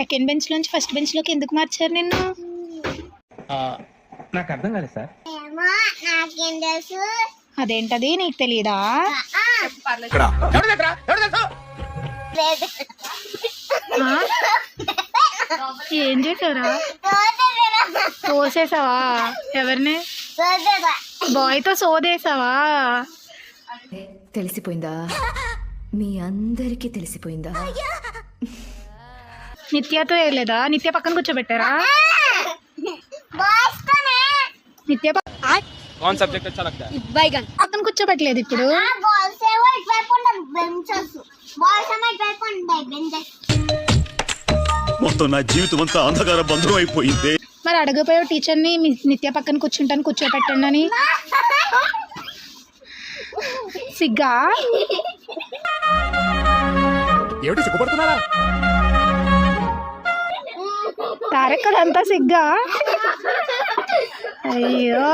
Second bench నుంచి first bench లోకి ఎందుకు మార్చారు నిన్ను? నాకు అర్థం కాలేదు సార్. నాకేం తెలుసు. అదేంటది నీకు తెలియదా? ఏం చేసారా? తోసేసావా? ఎవరిని? బాయ్తో సోదేసావా? తెలిసిపోయిందా? మీ అందరికీ తెలిసిపోయిందా? నిత్యతో వేయలేదా? నిత్య పక్కన కూర్చోబెట్టారా? నిత్య कौन सब्जेक्ट अच्छा लगता है? పక్కన కూర్చోబెట్టలేదు ఇప్పుడు. మొత్తం నా జీవితం అంతా అంధకార బంధం అయిపోయింది. మరి అడగపోయావు టీచర్ని నిత్య పక్కన కూర్చుంటాను కూర్చోబెట్టండి అని. సిగ్గా? ఏమిటి సిగ్గుపడుతున్నారా? తారక్ అదంతా సిగ్గా? అయ్యో